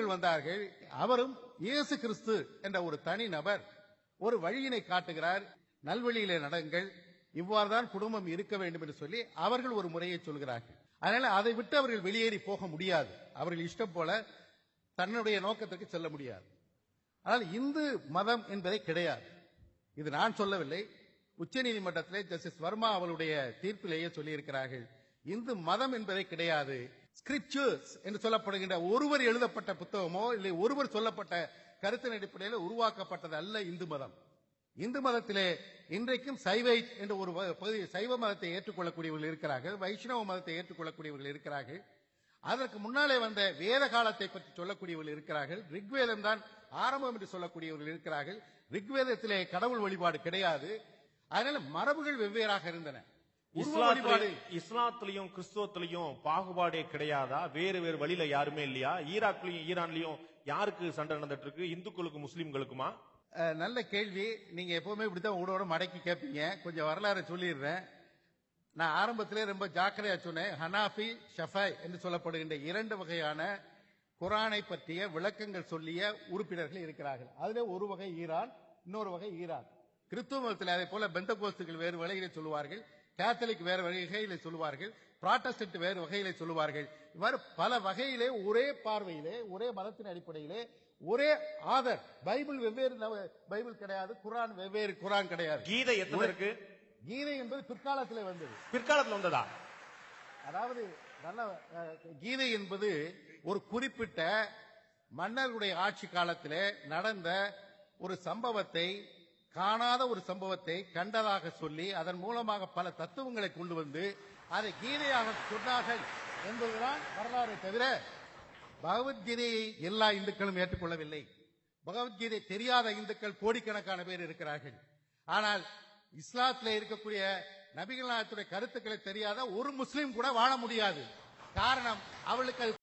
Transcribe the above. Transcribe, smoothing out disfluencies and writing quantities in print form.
முஸ்லிம்கள் வந்தார்கள். அவரும் இயேசு கிறிஸ்து என்ற ஒரு தனி நபர் ஒரு வழியினை காட்டுகிறார். நல்வழியிலே நடங்கள், இவ்வாறுதான் குடும்பம் இருக்க வேண்டும் என்று சொல்லி அவர்கள் ஒரு முறையை சொல்கிறார்கள். அதனால அதை விட்டு அவர்கள் வெளியேறி போக முடியாது. அவர்கள் இஷ்டம் போல தன்னுடைய நோக்கத்திற்கு செல்ல முடியாது. ஆனால் இந்து மதம் என்பதை கிடையாது. இது நான் சொல்லவில்லை. உச்சநீதிமன்றத்திலே ஜஸ்டிஸ் வர்மா அவருடைய தீர்ப்பிலேயே சொல்லியிருக்கிறார்கள். இந்து மதம் என்பதை கிடையாது. ஸ்கிரிப்சர்ஸ் என்று சொல்லப்படுகின்ற ஒருவர் எழுதப்பட்ட புத்தகமோ இல்லை ஒருவர் சொல்லப்பட்ட கருத்தின் அடிப்படையில் உருவாக்கப்பட்டது அல்ல இந்து மதம். இந்து மதத்திலே இன்றைக்கும் சைவைட் என்ற ஒரு பகுதி, சைவ மதத்தை ஏற்றுக்கொள்ளக்கூடியவர்கள் இருக்கிறார்கள், வைஷ்ணவ மதத்தை ஏற்றுக்கொள்ளக்கூடியவர்கள் இருக்கிறார்கள், அதற்கு முன்னாலே வந்த வேத காலத்தை பற்றி சொல்லக்கூடியவர்கள் இருக்கிறார்கள், ரிக்வேதம் தான் ஆரம்பம் என்று சொல்லக்கூடியவர்கள் இருக்கிறார்கள். ரிக்வேதத்திலே கடவுள் வழிபாடு கிடையாது. அதனால மரபுகள் வெவ்வேறாக இருந்தன. இஸ்லாத்திலையும் கிறிஸ்துவத்திலையும் பாகுபாடே கிடையாதா? வேறு வேறு வழியில யாருமே இல்லையா? ஈராக்லயும் ஈரான்லயும் யாருக்கு சண்டை நடந்துட்டு இருக்கு? இந்துக்களுக்கு முஸ்லிம்களுக்குமா? நல்ல கேள்வி. நீங்க எப்பவுமே இப்படித்தான் ஊடோட மடக்கி கேட்பீங்க. கொஞ்சம் வரலாறு சொல்லிடுறேன். நான் ஆரம்பத்திலே ரொம்ப ஜாக்கிரதையா சொன்னேன். ஹனாஃபி, ஷஃபை என்று சொல்லப்படுகின்ற இரண்டு வகையான குரானை பற்றிய விளக்கங்கள் சொல்லிய உறுப்பினர்கள் இருக்கிறார்கள். அதுல ஒரு வகை ஈரான், இன்னொரு வகை ஈரான். கிறிஸ்துவ மதத்தில் அதே போல பெந்தகோஸ்துகள் வேறு வகையிலே சொல்லுவார்கள், கேத்தலிக் வேறு வகையிலே சொல்லுவார்கள், புராட்டஸ்டன்ட் வேறு வகையிலே சொல்லுவார்கள். இவ்வாறு பல வகையிலே ஒரே பார்வையிலே ஒரே மதத்தின் அடிப்படையிலே ஒரே ஆதர். பைபிள் வெவ்வேறு பைபிள் கிடையாது, குரான் வெவ்வேறு குரான் கிடையாது. கீதை எத்தனை இருக்கு? கீதை என்பது பிற்காலத்திலே வந்தது. பிற்காலத்தில் வந்ததா? அதாவது நல்ல கீதை என்பது ஒரு குறிப்பிட்ட மன்னர்களுடைய ஆட்சி காலத்திலே நடந்த ஒரு சம்பவத்தை, காணாத ஒரு சம்பவத்தை கண்டதாக சொல்லி அதன் மூலமாக பல தத்துவங்களை கொண்டு வந்து அதை கீதையாக சொன்னார்கள் என்பதுதான் வரலாறு. தவிர பகவத்கீதையை எல்லா இந்துக்களும் ஏற்றுக்கொள்ளவில்லை. பகவத்கீதை தெரியாத இந்துக்கள் கோடிக்கணக்கான பேர் இருக்கிறார்கள். ஆனால் இஸ்லாத்திலே இருக்கக்கூடிய நபிகள் நாயகத்துடைய கருத்துக்களை தெரியாத ஒரு முஸ்லீம் கூட வாழ முடியாது. காரணம், அவளுக்கு அது